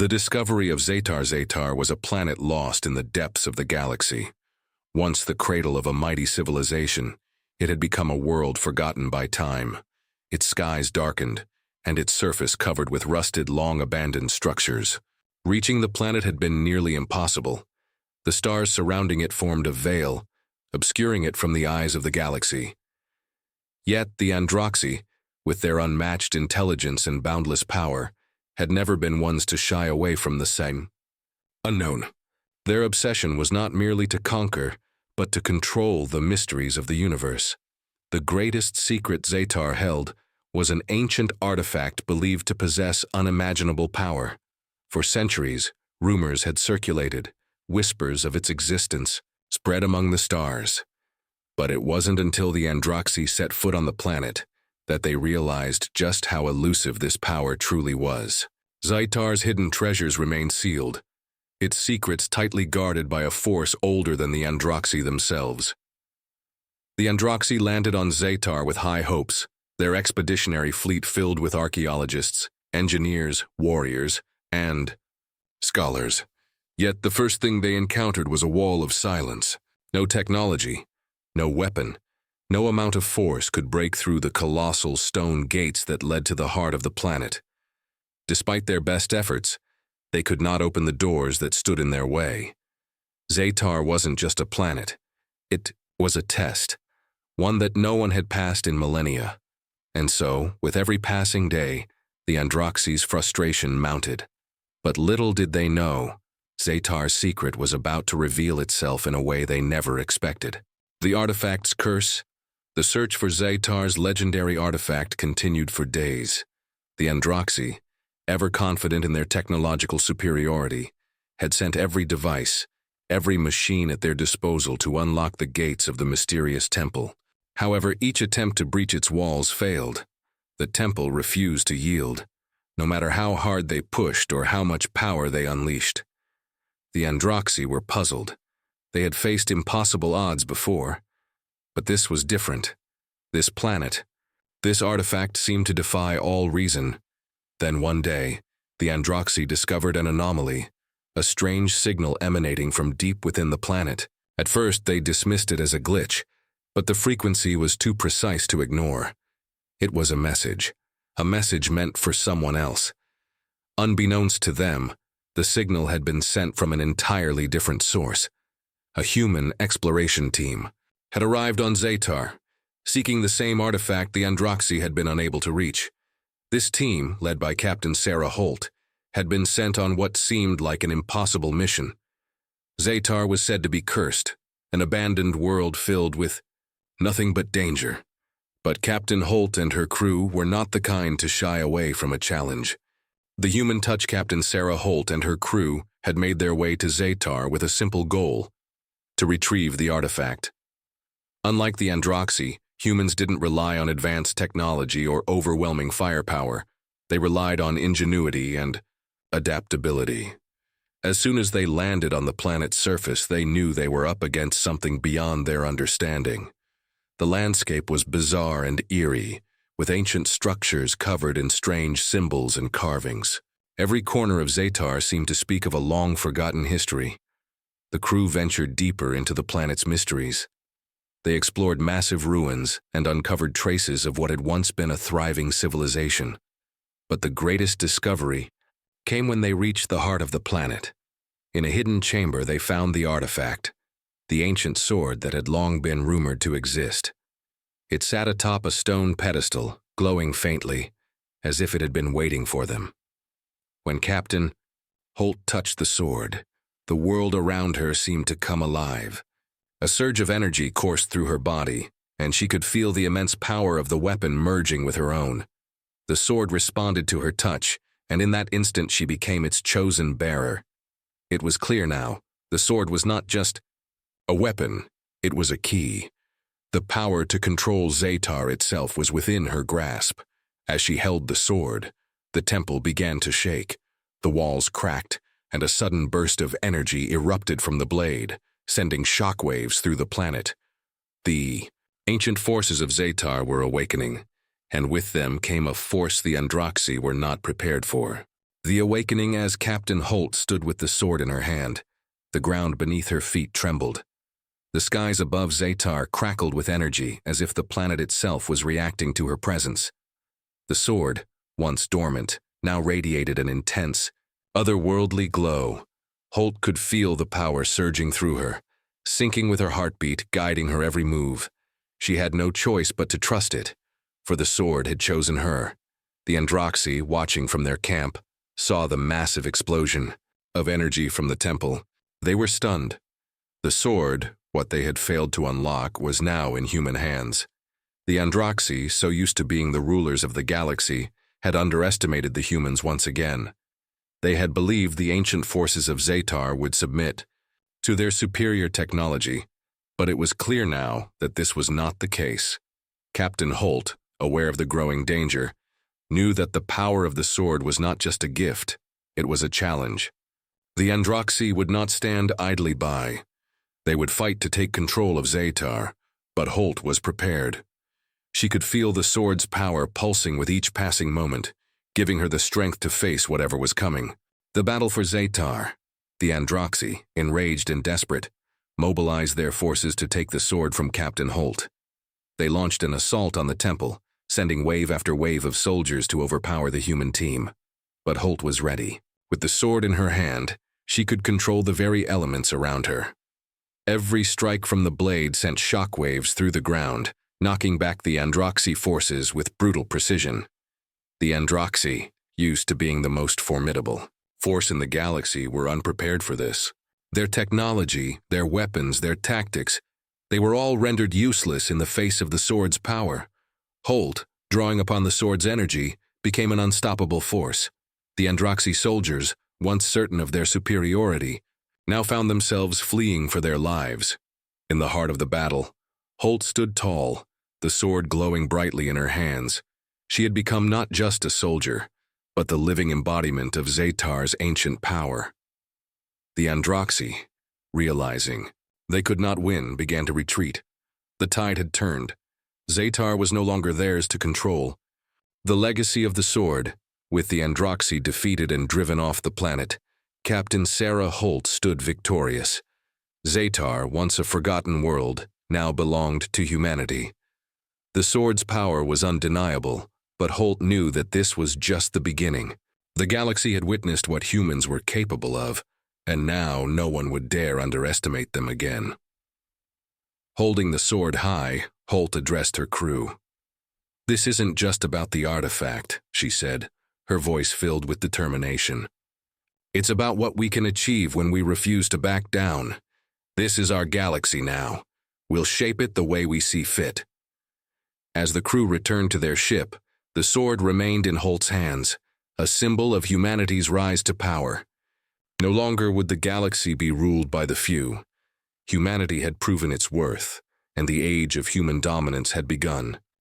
The discovery of Zatar was a planet lost in the depths of the galaxy. Once the cradle of a mighty civilization, it had become a world forgotten by time. Its skies darkened, and its surface covered with rusted, long-abandoned structures. Reaching the planet had been nearly impossible. The stars surrounding it formed a veil, obscuring it from the eyes of the galaxy. Yet the Androxy, with their unmatched intelligence and boundless power, had never been ones to shy away from the same unknown. Their obsession was not merely to conquer, but to control the mysteries of the universe. The greatest secret Zatar held was an ancient artifact believed to possess unimaginable power. For centuries, rumors had circulated, whispers of its existence, spread among the stars. But it wasn't until the Androxy set foot on the planet that they realized just how elusive this power truly was. Zatar's hidden treasures remained sealed, its secrets tightly guarded by a force older than the Androxy themselves. The Androxy landed on Zatar with high hopes, their expeditionary fleet filled with archaeologists, engineers, warriors, and scholars. Yet the first thing they encountered was a wall of silence. No technology, no weapon, no amount of force could break through the colossal stone gates that led to the heart of the planet. Despite their best efforts, they could not open the doors that stood in their way. Zatar wasn't just a planet. It was a test, one that no one had passed in millennia. And so, with every passing day, the Androxy's frustration mounted. But little did they know, Zatar's secret was about to reveal itself in a way they never expected. The artifact's curse. The search for Zatar's legendary artifact continued for days. The Androxy, ever confident in their technological superiority, had sent every device, every machine at their disposal to unlock the gates of the mysterious temple. However, each attempt to breach its walls failed. The temple refused to yield, no matter how hard they pushed or how much power they unleashed. The Androxy were puzzled. They had faced impossible odds before, but this was different. This planet, this artifact seemed to defy all reason. Then one day, the Androxy discovered an anomaly, a strange signal emanating from deep within the planet. At first, they dismissed it as a glitch, but the frequency was too precise to ignore. It was a message meant for someone else. Unbeknownst to them, the signal had been sent from an entirely different source. A human exploration team had arrived on Zatar, seeking the same artifact the Androxy had been unable to reach. This team, led by Captain Sarah Holt, had been sent on what seemed like an impossible mission. Zatar was said to be cursed, an abandoned world filled with nothing but danger. But Captain Holt and her crew were not the kind to shy away from a challenge. The human touch Captain Sarah Holt and her crew had made their way to Zatar with a simple goal: to retrieve the artifact. Unlike the Androxy, humans didn't rely on advanced technology or overwhelming firepower. They relied on ingenuity and adaptability. As soon as they landed on the planet's surface, they knew they were up against something beyond their understanding. The landscape was bizarre and eerie, with ancient structures covered in strange symbols and carvings. Every corner of Zatar seemed to speak of a long-forgotten history. The crew ventured deeper into the planet's mysteries. They explored massive ruins and uncovered traces of what had once been a thriving civilization. But the greatest discovery came when they reached the heart of the planet. In a hidden chamber, they found the artifact, the ancient sword that had long been rumored to exist. It sat atop a stone pedestal, glowing faintly, as if it had been waiting for them. When Captain Holt touched the sword, the world around her seemed to come alive. A surge of energy coursed through her body, and she could feel the immense power of the weapon merging with her own. The sword responded to her touch, and in that instant she became its chosen bearer. It was clear now, the sword was not just a weapon, it was a key. The power to control Zatar itself was within her grasp. As she held the sword, the temple began to shake. The walls cracked, and a sudden burst of energy erupted from the blade, sending shockwaves through the planet. The ancient forces of Zatar were awakening, and with them came a force the Androxy were not prepared for. The awakening as Captain Holt stood with the sword in her hand. The ground beneath her feet trembled. The skies above Zetar crackled with energy as if the planet itself was reacting to her presence. The sword, once dormant, now radiated an intense, otherworldly glow. Holt could feel the power surging through her, syncing with her heartbeat, guiding her every move. She had no choice but to trust it, for the sword had chosen her. The Androxy, watching from their camp, saw the massive explosion of energy from the temple. They were stunned. The sword, what they had failed to unlock, was now in human hands. The Androxy, so used to being the rulers of the galaxy, had underestimated the humans once again. They had believed the ancient forces of Zetar would submit to their superior technology, but it was clear now that this was not the case. Captain Holt, aware of the growing danger, knew that the power of the sword was not just a gift, it was a challenge. The Androxy would not stand idly by. They would fight to take control of Zetar, but Holt was prepared. She could feel the sword's power pulsing with each passing moment, giving her the strength to face whatever was coming. The battle for Zetar. The Androxy, enraged and desperate, mobilized their forces to take the sword from Captain Holt. They launched an assault on the temple, sending wave after wave of soldiers to overpower the human team. But Holt was ready. With the sword in her hand, she could control the very elements around her. Every strike from the blade sent shockwaves through the ground, knocking back the Androxy forces with brutal precision. The Androxy, used to being the most formidable force in the galaxy, were unprepared for this. Their technology, their weapons, their tactics, they were all rendered useless in the face of the sword's power. Holt, drawing upon the sword's energy, became an unstoppable force. The Androxy soldiers, once certain of their superiority, now found themselves fleeing for their lives. In the heart of the battle, Holt stood tall, the sword glowing brightly in her hands. She had become not just a soldier, but the living embodiment of Zetar's ancient power. The Androxy, realizing they could not win, began to retreat. The tide had turned. Zetar was no longer theirs to control. The legacy of the sword, with the Androxy defeated and driven off the planet, Captain Sarah Holt stood victorious. Zetar, once a forgotten world, now belonged to humanity. The sword's power was undeniable, but Holt knew that this was just the beginning. The galaxy had witnessed what humans were capable of, and now no one would dare underestimate them again. Holding the sword high, Holt addressed her crew. "This isn't just about the artifact," she said, her voice filled with determination. "It's about what we can achieve when we refuse to back down. This is our galaxy now. We'll shape it the way we see fit." As the crew returned to their ship, the sword remained in Holt's hands, a symbol of humanity's rise to power. No longer would the galaxy be ruled by the few. Humanity had proven its worth, and the age of human dominance had begun.